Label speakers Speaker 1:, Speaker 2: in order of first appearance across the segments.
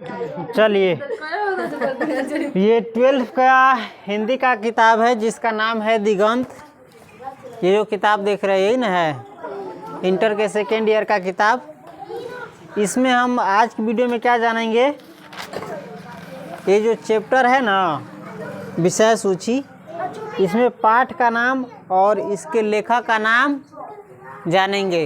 Speaker 1: चलिए, ये 12th का हिंदी का किताब है जिसका नाम है दिगंत। ये जो किताब देख रहे हैं यही ना है, इंटर के सेकेंड ईयर का किताब। इसमें हम आज की वीडियो में क्या जानेंगे, ये जो चैप्टर है ना विषय सूची, इसमें पाठ का नाम और इसके लेखक का नाम जानेंगे।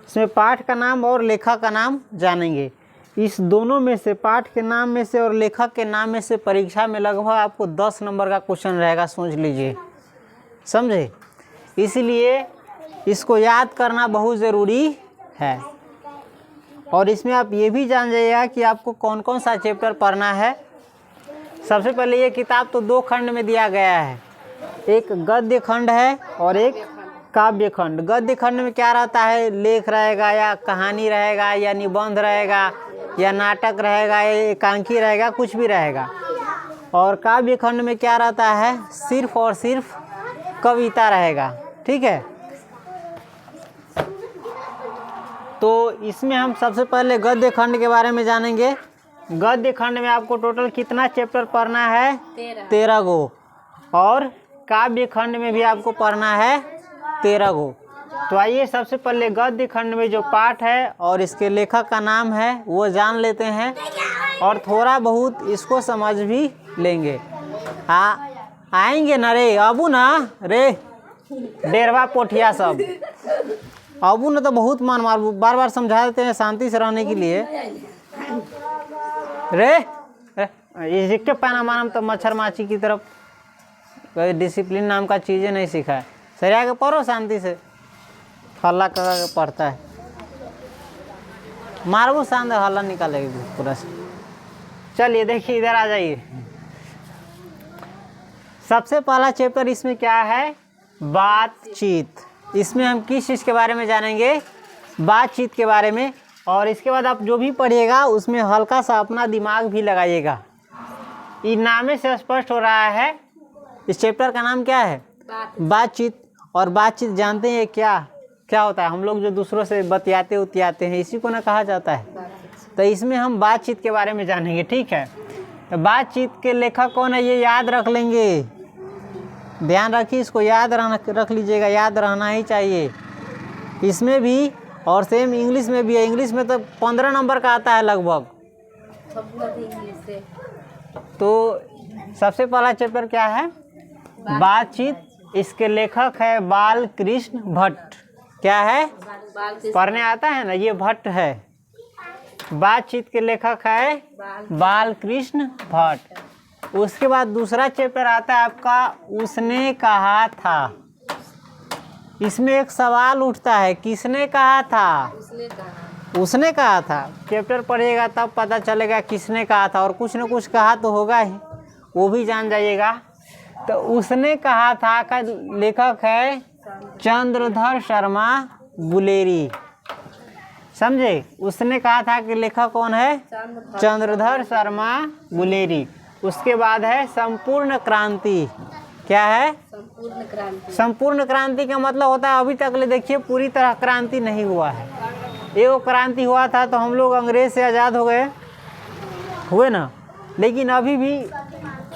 Speaker 1: इसमें पाठ का नाम और लेखक का नाम जानेंगे। इस दोनों में से, पाठ के नाम में से और लेखक के नाम में से परीक्षा में लगभग आपको 10 नंबर का क्वेश्चन रहेगा, सोच लीजिए, समझे। इसलिए इसको याद करना बहुत ज़रूरी है। और इसमें आप ये भी जान जाइएगा कि आपको कौन कौन सा चैप्टर पढ़ना है। सबसे पहले ये किताब तो 2 खंड में दिया गया है, एक गद्य खंड है और एक काव्य खंड। गद्य खंड में क्या रहता है, लेख रहेगा या कहानी रहेगा या निबंध रहेगा या नाटक रहेगा या एकांकी रहेगा, कुछ भी रहेगा। और काव्य खंड में क्या रहता है, सिर्फ और सिर्फ कविता रहेगा, ठीक है। तो इसमें हम सबसे पहले गद्य खंड के बारे में जानेंगे। गद्य खंड में आपको टोटल कितना चैप्टर पढ़ना है, 13 गो। और काव्य खंड में भी आपको पढ़ना है 13 गो। तो आइए सबसे पहले गद्य खंड में जो पाठ है और इसके लेखक का नाम है वो जान लेते हैं और थोड़ा बहुत इसको समझ भी लेंगे। आएंगे ना रे अबू ना रे, डेरवा पोठिया सब अबू ने तो बहुत मान मार बार बार समझा देते हैं शांति से रहने के लिए। रे इसके पैना मानम तो मच्छर माछी की तरफ, कोई डिसिप्लिन नाम का चीज़ें नहीं सीखा है। सरिया के पढ़ो शांति से, हल्ला कर पढ़ता है, मारो शांत हल्ला निकालेगी पूरा से। चलिए देखिए, इधर आ जाइए। सबसे पहला चैप्टर इसमें क्या है, बातचीत। इसमें हम किस चीज़ के बारे में जानेंगे, बातचीत के बारे में। और इसके बाद आप जो भी पढ़िएगा उसमें हल्का सा अपना दिमाग भी लगाइएगा। इस नामे से स्पष्ट हो रहा है इस चैप्टर का नाम क्या है, बातचीत। और बातचीत जानते हैं क्या क्या होता है, हम लोग जो दूसरों से बतियाते उतियाते हैं, इसी को ना कहा जाता है। तो इसमें हम बातचीत के बारे में जानेंगे, ठीक है। तो बातचीत के लेखक कौन है ये याद रख लेंगे, ध्यान रखिए, इसको याद रख लीजिएगा, याद रहना ही चाहिए। इसमें भी और सेम इंग्लिश में भी है। इंग्लिश में तो 15 नंबर का आता है लगभग। तो सबसे पहला चैप्टर क्या है, बातचीत। इसके लेखक है बालकृष्ण भट्ट। क्या है, पढ़ने आता है ना, ये भट्ट है। बातचीत के लेखक है बालकृष्ण भट्ट। उसके बाद दूसरा चैप्टर आता है आपका, उसने कहा था। इसमें एक सवाल उठता है, किसने कहा था, उसने कहा था। चैप्टर पढ़िएगा तब पता चलेगा किसने कहा था, और कुछ न कुछ कहा तो होगा ही, वो भी जान जाइएगा। तो उसने कहा था का लेखक है चंद्रधर शर्मा बुलेरी, समझे। उसने कहा था कि लेखक कौन है, चंद्रधर शर्मा बुलेरी। उसके बाद है संपूर्ण क्रांति। क्या है, संपूर्ण क्रांति। संपूर्ण क्रांति का मतलब होता है अभी तक ले देखिए पूरी तरह क्रांति नहीं हुआ है। एक क्रांति हुआ था तो हम लोग अंग्रेज से आज़ाद हो गए, हुए ना, लेकिन अभी भी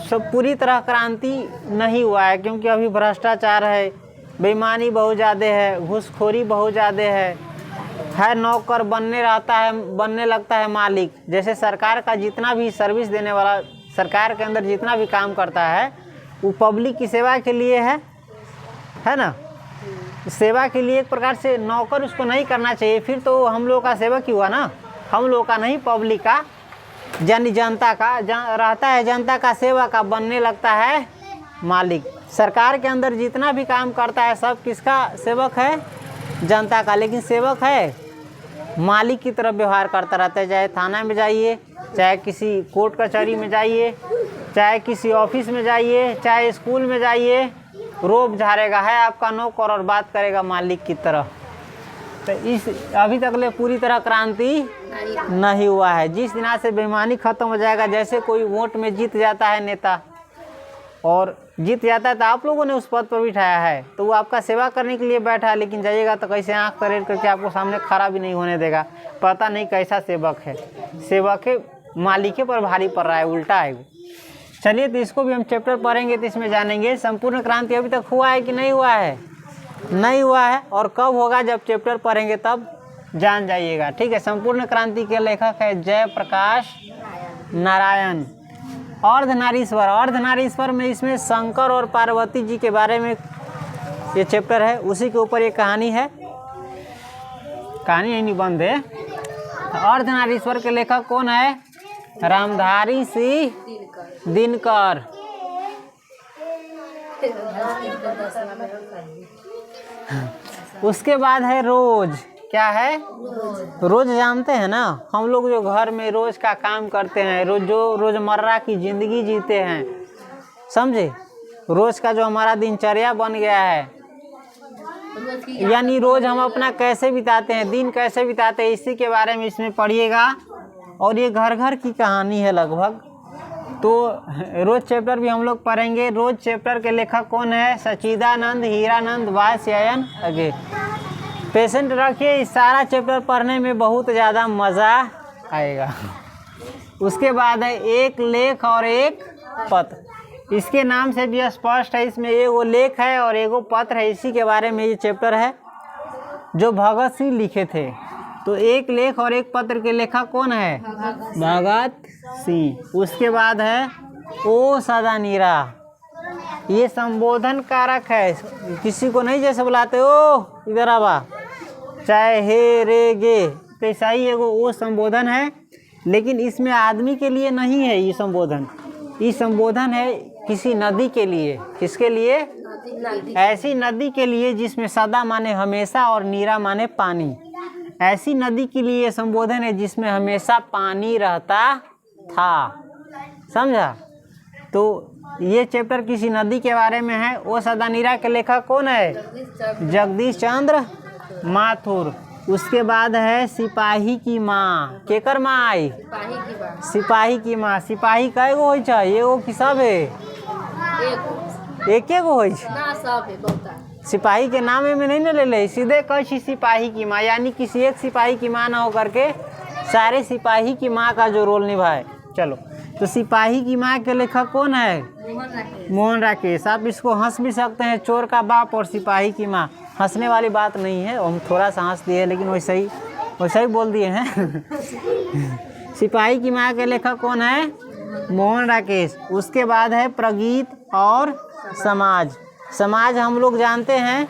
Speaker 1: सब पूरी तरह क्रांति नहीं हुआ है, क्योंकि अभी भ्रष्टाचार है, बेईमानी बहुत ज़्यादा है, घूसखोरी बहुत ज़्यादा है नौकर बनने लगता है मालिक। जैसे सरकार का जितना भी सर्विस देने वाला, सरकार के अंदर जितना भी काम करता है वो पब्लिक की सेवा के लिए है ना, सेवा के लिए। एक प्रकार से नौकर उसको नहीं करना चाहिए, फिर तो हम लोग का सेवक ही हुआ ना, हम लोग का नहीं, पब्लिक का, यानी जनता का रहता है, जनता का सेवा का बनने लगता है मालिक। सरकार के अंदर जितना भी काम करता है सब किसका सेवक है, जनता का। लेकिन सेवक है मालिक की तरफ व्यवहार करता रहता है। चाहे थाना में जाइए, चाहे किसी कोर्ट कचहरी में जाइए, चाहे किसी ऑफिस में जाइए, चाहे स्कूल में जाइए, रोब झाड़ेगा है आपका नौकर और बात करेगा मालिक की तरह। तो इस अभी तक ले पूरी तरह क्रांति नहीं हुआ है। जिस दिन से बेईमानी खत्म हो जाएगा, जैसे कोई वोट में जीत जाता है नेता, और जीत जाता है तो आप लोगों ने उस पद पर बिठाया है, तो वो आपका सेवा करने के लिए बैठा है, लेकिन जाइएगा तो कैसे आँख तरेड़ करके आपको सामने खड़ा भी नहीं होने देगा। पता नहीं कैसा सेवक है, सेवक है मालिके पर भारी पड़ रहा है, उल्टा है वो। चलिए तो इसको भी हम चैप्टर पढ़ेंगे तो इसमें जानेंगे संपूर्ण क्रांति अभी तक हुआ है कि नहीं हुआ है, नहीं हुआ है, और कब होगा जब चैप्टर पढ़ेंगे तब जान जाइएगा। ठीक है। संपूर्ण क्रांति के लेखक है जयप्रकाश नारायण। अर्धनारीश्वर, अर्धनारीश्वर में इसमें शंकर और पार्वती जी के बारे में ये चैप्टर है, उसी के ऊपर ये कहानी है, कहानी नहीं निबंध है। अर्धनारीश्वर के लेखक कौन है? रामधारी सिंह दिनकर। उसके बाद है रोज। क्या है? रोज जानते हैं ना, हम लोग जो घर में रोज का काम करते हैं, रोज जो रोजमर्रा की जिंदगी जीते हैं, समझे, रोज का जो हमारा दिनचर्या बन गया है, यानी रोज हम अपना कैसे बिताते हैं, दिन कैसे बिताते हैं, इसी के बारे में इसमें पढ़िएगा। और ये घर घर की कहानी है लगभग। तो रोज चैप्टर भी हम लोग पढ़ेंगे। रोज चैप्टर के लेखक कौन है? सच्चिदानंद हीरानंद वात्स्यायन अगे। पेशेंट रखिए, इस सारा चैप्टर पढ़ने में बहुत ज़्यादा मज़ा आएगा। उसके बाद है एक लेख और एक पत्र। इसके नाम से भी स्पष्ट है, इसमें एगो लेख है और एगो पत्र है, इसी के बारे में ये चैप्टर है जो भगत सिंह लिखे थे। तो एक लेख और एक पत्र के लेखक कौन है? भगत सिंह। उसके बाद है ओ सदा नीरा, ये संबोधन कारक है, किसी को नहीं जैसे बुलाते ओ इधर आवा, चाहे हे रे गे, तो ऐसा ही एगो वो संबोधन है, लेकिन इसमें आदमी के लिए नहीं है ये संबोधन। ये संबोधन है किसी नदी के लिए। किसके लिए? ऐसी नदी के लिए जिसमें सदा माने हमेशा और नीरा माने पानी। ऐसी नदी के लिए संबोधन है जिसमें हमेशा पानी रहता था, समझा। तो ये चैप्टर किसी नदी के बारे में है। वो सदा नीरा के लेखक कौन है? जगदीश चंद्र माथुर। उसके बाद है सिपाही की माँ। केकर माँ आई? सिपाही की माँ। सिपाही कई गो होइ छै? एगो कि सब है? एक गो होइ छै। सिपाही के नाम में नहीं न ले ले, सीधे कही सिपाही की माँ, यानी किसी एक सिपाही की माँ ना हो करके सारे सिपाही की माँ का जो रोल निभाए। चलो, तो सिपाही की माँ के लेखक कौन है? मोहन राकेश। आप इसको हंस भी सकते हैं, चोर का बाप और सिपाही की माँ। हंसने वाली बात नहीं है, हम थोड़ा सा हंस दिए, लेकिन वैसे ही बोल दिए हैं। सिपाही की माँ के लेखक कौन है? मोहन राकेश। उसके बाद है प्रगीत और समाज। समाज हम लोग जानते हैं,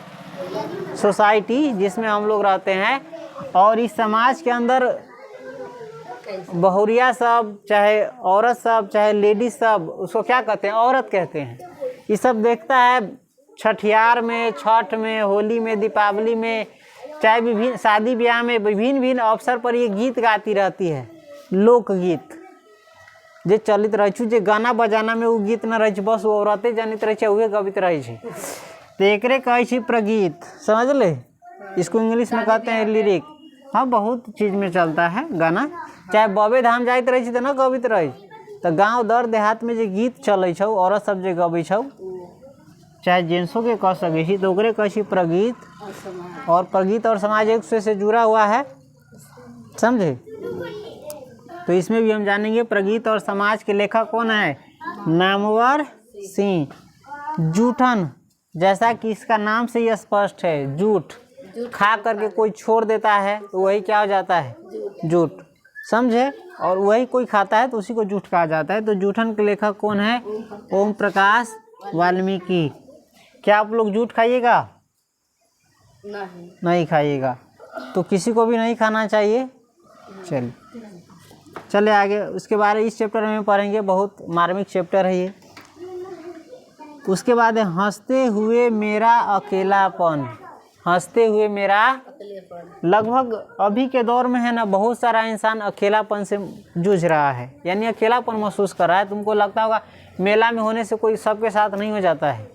Speaker 1: सोसाइटी जिसमें हम लोग रहते हैं, और इस समाज के अंदर बहुरिया सब, चाहे औरत सब, चाहे लेडीज सब, उसको क्या कहते हैं? औरत कहते हैं। ये सब देखता है छठियार में, छठ में, होली में, दीपावली में, चाहे विभिन्न शादी ब्याह में, विभिन्न अवसर पर ये गीत गाती रहती है, लोकगीत जे चलित रहे छू, जे गाना बजाना में वो गीत न रहे, बस वो औरतें जनित रहे, उहे गवित रहे। तो एकरे कहे छी प्रगीत, समझ ले। इसको इंग्लिश में कहते हैं लिरिक। हाँ, बहुत चीज़ में चलता है गाना। चाहे बबे धाम जाइत रहे तो ना गवित रहे, तो गाँव दर देहात में जो गीत चले छौ, औरत सब जो गबै छौ, चाहे जेंट्सों के कह सके, तो ओकरे कहे छी प्रगीत। और प्रगीत और समाज एक दूसरे से जुड़ा हुआ है, समझे। तो इसमें भी हम जानेंगे प्रगीत और समाज के लेखक कौन है? नामवर सिंह। जूठन, जैसा कि इसका नाम से ही स्पष्ट है, जूठ खा करके कोई छोड़ देता है तो वही क्या हो जाता है? जूठ, समझे। और वही कोई खाता है तो उसी को जूठ कहा जाता है। तो जूठन के लेखक कौन है? ओम प्रकाश वाल्मीकि। क्या आप लोग जूठ खाइएगा? नहीं खाइएगा, तो किसी को भी नहीं खाना चाहिए। चले आगे। उसके बारे इस चैप्टर में पढ़ेंगे, बहुत मार्मिक चैप्टर है ये। उसके बाद है हंसते हुए मेरा अकेलापन। हंसते हुए मेरा, लगभग अभी के दौर में है ना, बहुत सारा इंसान अकेलापन से जूझ रहा है, यानी अकेलापन महसूस कर रहा है। तुमको लगता होगा मेला में होने से कोई सबके साथ नहीं हो जाता है।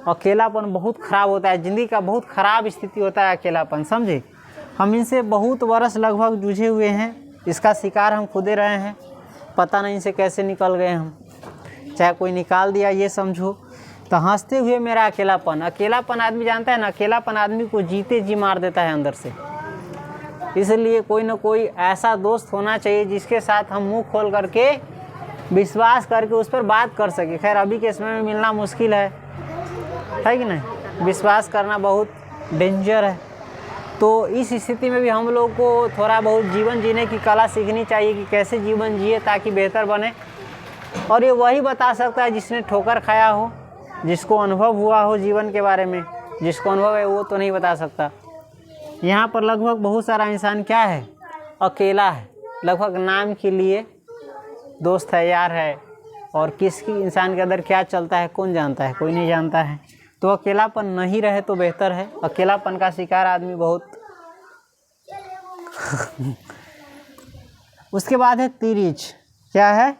Speaker 1: अकेलापन बहुत खराब होता है, ज़िंदगी का बहुत ख़राब स्थिति होता है अकेलापन, समझे। हम इनसे बहुत वर्ष लगभग जूझे हुए हैं, इसका शिकार हम खुदे रहे हैं, पता नहीं इनसे कैसे निकल गए हम। चाहे कोई निकाल दिया ये समझो। तो हंसते हुए मेरा अकेलापन, अकेलापन आदमी जानता है ना, अकेलापन आदमी को जीते जी मार देता है अंदर से। इसलिए कोई ना कोई ऐसा दोस्त होना चाहिए जिसके साथ हम मुंह खोल करके विश्वास करके उस पर बात कर सके। खैर अभी के समय में मिलना मुश्किल है कि नहीं, विश्वास करना बहुत डेंजर है। तो इस स्थिति में भी हम लोग को थोड़ा बहुत जीवन जीने की कला सीखनी चाहिए कि कैसे जीवन जिए ताकि बेहतर बने। और ये वही बता सकता है जिसने ठोकर खाया हो, जिसको अनुभव हुआ हो जीवन के बारे में। जिसको अनुभव है वो तो नहीं बता सकता। यहाँ पर लगभग बहुत सारा इंसान क्या है, अकेला है, लगभग नाम के लिए दोस्त है, यार है, और किसकी इंसान के अंदर क्या चलता है कौन जानता है, कोई नहीं जानता है। तो अकेलापन नहीं रहे तो बेहतर है। अकेलापन का शिकार आदमी बहुत उसके बाद है तिरिच। क्या है,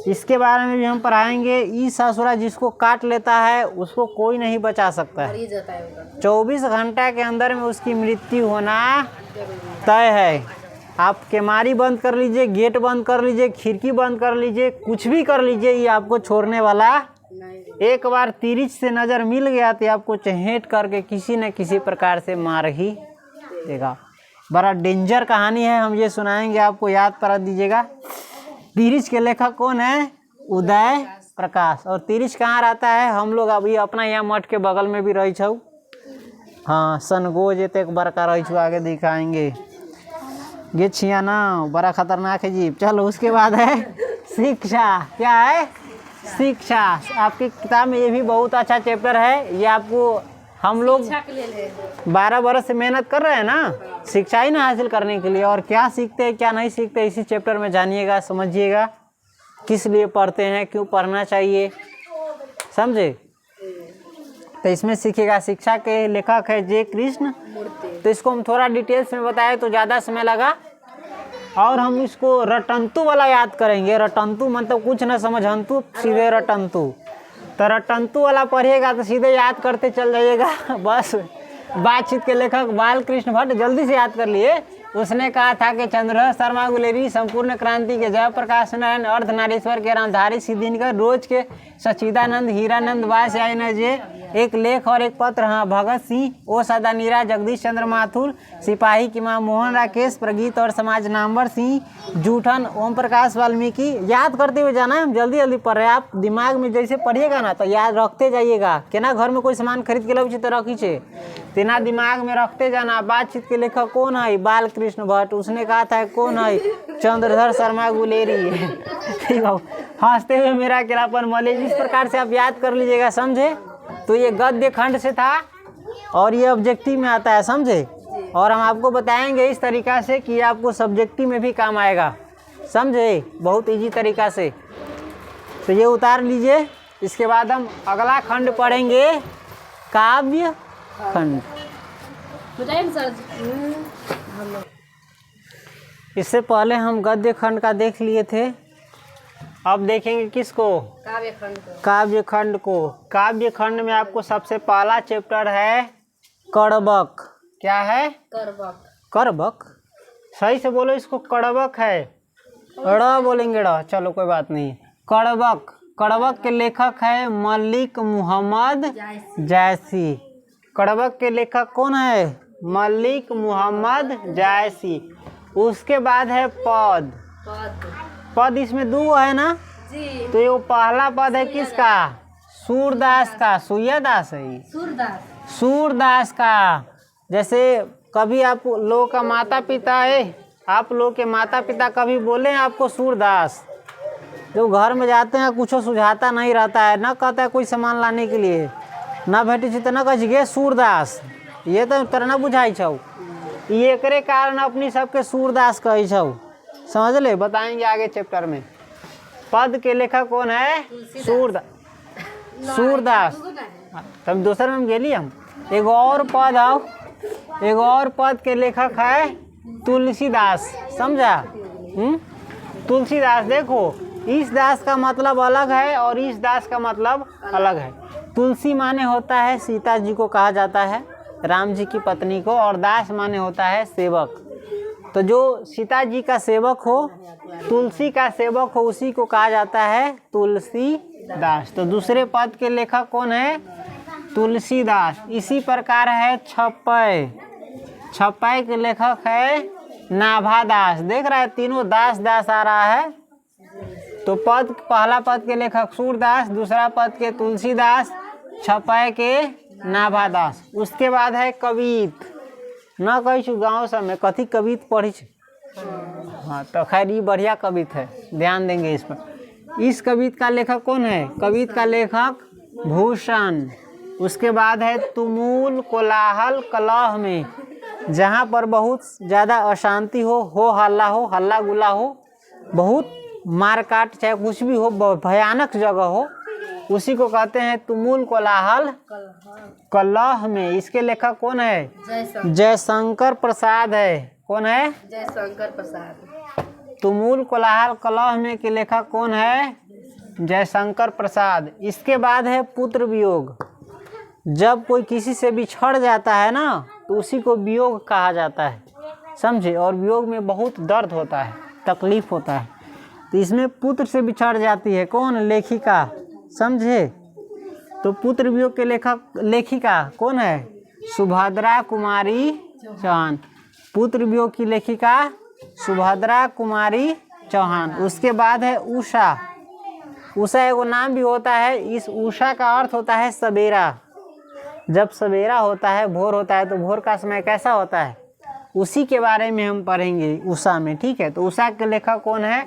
Speaker 1: इसके बारे में भी हम पढ़ाएंगे। ई ससुरा जिसको काट लेता है उसको कोई नहीं बचा सकता है। 24 घंटा के अंदर में उसकी मृत्यु होना तय है। आप केमारी बंद कर लीजिए, गेट बंद कर लीजिए, खिड़की बंद कर लीजिए, कुछ भी कर लीजिए, ये आपको छोड़ने वाला एक बार तिरिच से नज़र मिल गया तो आपको चहेट करके किसी न किसी प्रकार से मार ही देगा। बड़ा डेंजर कहानी है, हम ये सुनाएंगे आपको, याद करा दीजिएगा। तिरिच के लेखक कौन है, उदय प्रकाश। और तिरिच कहाँ रहता है, हम लोग अभी अपना यहाँ मठ के बगल में भी रही छू। हाँ, सनगोज एक बड़का रही छू, आगे दिखाएंगे। ये छिया ना बड़ा खतरनाक है जी। चलो उसके बाद है शिक्षा। क्या है, शिक्षा। आपकी किताब में ये भी बहुत अच्छा चैप्टर है। ये आपको हम लोग 12 बरस से मेहनत कर रहे हैं ना शिक्षा ही ना हासिल करने के लिए, और क्या सीखते हैं क्या नहीं सीखते इसी चैप्टर में जानिएगा, समझिएगा किस लिए पढ़ते हैं, क्यों पढ़ना चाहिए, समझे। तो इसमें सीखिएगा। शिक्षा के लेखक है जे कृष्ण। तो इसको हम थोड़ा डिटेल्स में बताएं तो ज़्यादा समय लगा, और हम इसको रटंतु वाला याद करेंगे। रटंतु मतलब कुछ न समझंतु, सीधे रटंतु। तो रटंतु वाला पढ़िएगा तो सीधे याद करते चल जाइएगा। बस बातचीत के लेखक बालकृष्ण भट्ट, जल्दी से याद कर लिए। उसने कहा था कि चंद्रधर शर्मा गुलेरी संपूर्ण क्रांति के जयप्रकाश नारायण अर्धनारीश्वर के रामधारी सिद्धिनकर रोज के सच्चिदानंद हीरानंद वास जे एक लेख और एक पत्र। हाँ, भगत सिंह ओ सदा नीरा जगदीश चंद्र माथुर सिपाही की माँ मोहन राकेश प्रगीत और समाज नामवर सिंह जूठन ओम प्रकाश वाल्मीकि। याद करते हुए जाना है, हम जल्दी जल्दी पढ़ रहे हैं। आप दिमाग में जैसे पढ़िएगा ना तो याद रखते जाइएगा। केना घर में कोई सामान खरीद के लो तो रखी छे, तेना दिमाग में रखते जाना। बातचीत के लेखक कौन है, बालकृष्ण भट्ट। उसने कहा था कौन है, चंद्रधर शर्मा गुलेरी। ठीक है, हंसते हुए मेरा अकेलापन मले। इस प्रकार से आप याद कर लीजिएगा, समझे। तो ये गद्य खंड से था और ये ऑब्जेक्टिव में आता है, समझे। और हम आपको बताएंगे इस तरीका से कि आपको सब्जेक्टिव में भी काम आएगा, समझे, बहुत इजी तरीका से। तो ये उतार लीजिए। इसके बाद हम अगला खंड पढ़ेंगे, काव्य खंड। इससे पहले हम गद्य खंड का देख लिए थे, अब देखेंगे किसको, काव्य खंड को। काव्य खंड में आपको सबसे पहला चैप्टर है कड़बक। क्या है, करबक। सही से बोलो इसको, कड़बक है। ड़ बोलेंगे ड़, चलो कोई बात नहीं। कड़बक। कड़बक के लेखक है मलिक मोहम्मद जैसी। कड़बक के लेखक कौन है, मलिक मोहम्मद जैसी। उसके बाद है पद। पद इसमें दो है ना जी। तो ये पहला पद है किसका, सूरदास का। सूर्यदास है, सूरदास का। जैसे कभी आप लोगों का माता पिता है, आप लोग के माता पिता कभी बोले आपको सूरदास, जो घर में जाते हैं कुछ सुझाता नहीं रहता है, ना कहता है कोई सामान लाने के लिए, ना भेटी तो ना कह सूरदास, ये तो तरह बुझाई छौ। ये करे कारण अपनी सबके सूरदास कही छौ, समझ ले। बताएंगे आगे चैप्टर में। पद के लेखक कौन है, सूरदास। तब दूसरे में गेली हम। एक और पद आओ, एक और पद के लेखक है तुलसीदास, समझा। तुलसीदास। देखो, इस दास का मतलब अलग है और इस दास का मतलब अलग है। तुलसी माने होता है सीता जी को कहा जाता है, राम जी की पत्नी को, और दास माने होता है सेवक। तो जो सीता जी का सेवक हो, तुलसी का सेवक हो, उसी को कहा जाता है तुलसीदास। तो दूसरे पद के लेखक कौन है? तुलसीदास। इसी प्रकार है छपै। छपै के लेखक है नाभादास। देख रहा है तीनों दास दास आ रहा है। तो पद, पहला पद के लेखक सूरदास, दूसरा पद के तुलसीदास, छपै के नाभादास। उसके बाद है कवित। न कही गाँव सब में कथी कवित पढ़ी। हाँ तो खैर ये बढ़िया कवित है, ध्यान देंगे इस पर। इस कवित का लेखक कौन है? कवित का लेखक भूषण। उसके बाद है तुमुल कोलाहल कलह में, जहाँ पर बहुत ज़्यादा अशांति हो हल्ला हो, हल्ला गुल्ला हो, बहुत मारकाट चाहे कुछ भी हो, भयानक जगह हो, उसी को कहते हैं तुमुल कोलाहल कलह में। इसके लेखक कौन है? जयशंकर प्रसाद है। कौन है?
Speaker 2: जयशंकर प्रसाद।
Speaker 1: तुमुल कोलाहल कलह में के लेखक कौन है? जयशंकर प्रसाद। इसके बाद है पुत्र वियोग। जब कोई किसी से बिछड़ जाता है ना, तो उसी को वियोग कहा जाता है, समझे। और वियोग में बहुत दर्द होता है, तकलीफ होता है। तो इसमें पुत्र से बिछड़ जाती है कौन? लेखिका, समझे। तो पुत्र वियोग के लेखिका कौन है? सुभद्रा कुमारी चौहान। पुत्र वियोग की लेखिका सुभद्रा कुमारी चौहान। उसके बाद है उषा। उषा एगो नाम भी होता है। इस उषा का अर्थ होता है सवेरा। जब सवेरा होता है, भोर होता है, तो भोर का समय कैसा होता है, उसी के बारे में हम पढ़ेंगे उषा में, ठीक है। तो उषा के लेखक कौन है?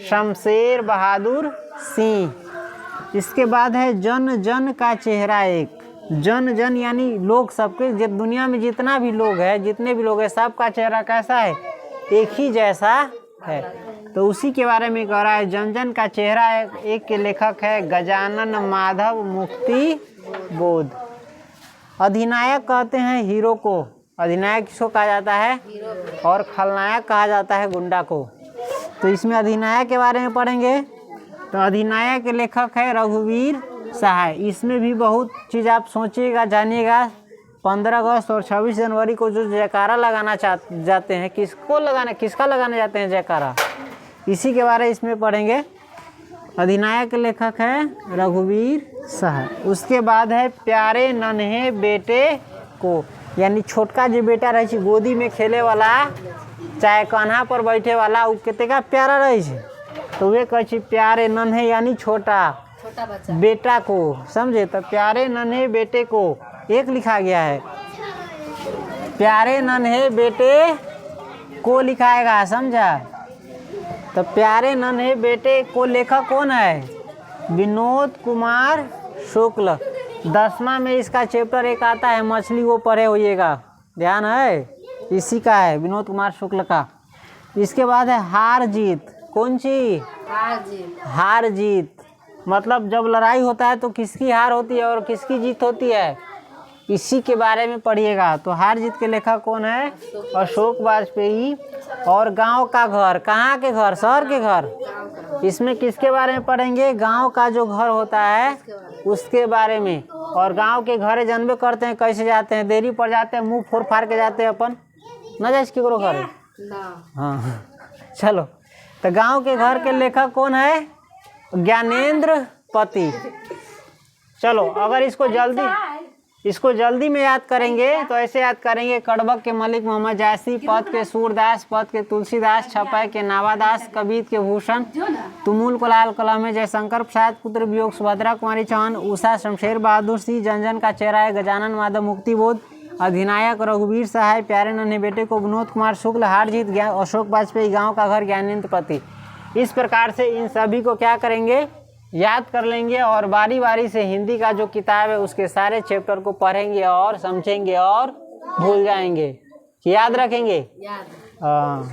Speaker 1: शमशेर बहादुर सिंह। इसके बाद है जन जन का चेहरा एक। जन जन यानी लोग, सबके, दुनिया में जितना भी लोग है, जितने भी लोग हैं, सबका चेहरा कैसा है? एक ही जैसा है। तो उसी के बारे में कह रहा है। जन जन का चेहरा एक के लेखक है गजानन माधव मुक्ति बोध। अधिनायक कहते हैं हीरो को। अधिनायक किसको कहा जाता है? और खलनायक कहा जाता है गुंडा को। तो इसमें अधिनायक के बारे में पढ़ेंगे। तो अधिनायक के लेखक है रघुवीर सहाय। इसमें भी बहुत चीज़ आप सोचिएगा, जानिएगा। 15 अगस्त और 26 जनवरी को जो जयकारा लगाना जाते हैं, किसका लगाने जाते हैं जयकारा, इसी के बारे इसमें पढ़ेंगे। अधिनायक के लेखक है रघुवीर सहाय। उसके बाद है प्यारे नन्हे बेटे को, यानी छोटका जो बेटा रहे छे गोदी में खेले वाला, चाहे कान्हा पर बैठे वाला, उ कितना प्यारा रहे छे, तो वे कहे छे प्यारे नन्हे यानी छोटा
Speaker 2: बच्चा
Speaker 1: बेटा को, समझे। तो प्यारे नन्हे बेटे को एक लिखा गया है, प्यारे नन्हे बेटे को लिखाएगा, समझा। तो प्यारे नन्हे बेटे को लेखक कौन है? विनोद कुमार शुक्ल। 10वां में इसका चैप्टर एक आता है मछली, वो पढ़े होइएगा, ध्यान है, इसी का है, विनोद कुमार शुक्ल का। इसके बाद है हार जीत। कौन सी? हार जीत मतलब जब लड़ाई होता है तो किसकी हार होती है और किसकी जीत होती है, इसी के बारे में पढ़िएगा। तो हार जीत के लेखक कौन है? अशोक वाजपेयी। और गांव का घर, कहाँ के घर? शहर के घर। इसमें किसके बारे में पढ़ेंगे? गांव का जो घर होता है उसके बारे में। और गांव के घरे जानबे करते हैं कैसे जाते हैं, देरी पड़ जाते हैं, मुंह फोड़ फाड़ के जाते हैं, अपन न जाए केकरो घर। हाँ चलो, तो गांव के घर के लेखक कौन है? ज्ञानेंद्र पति। चलो, अगर इसको जल्दी में याद करेंगे तो ऐसे याद करेंगे। कड़बक के मलिक मोहम्मद जायसी, पद के सूरदास, पद के तुलसीदास, छपै के नावादास, कबीत के भूषण, तुमुल कोलाहल कलह में जयशंकर प्रसाद, पुत्र वियोग सुभद्रा कुमारी चौहान, उषा शमशेर बहादुर सिंह, जन जन का चेहरा है गजानन माधव मुक्ति बोध, अधिनायक रघुवीर सहाय, प्यारे नन्हे बेटे को विनोद कुमार शुक्ल, हार जीत अशोक वाजपेयी, गाँव का घर ज्ञानेंद्र पति। इस प्रकार से इन सभी को क्या करेंगे? याद कर लेंगे। और बारी बारी से हिंदी का जो किताब है उसके सारे चैप्टर को पढ़ेंगे और समझेंगे और भूल जाएंगे, याद रखेंगे।
Speaker 2: याद।
Speaker 1: हाँ।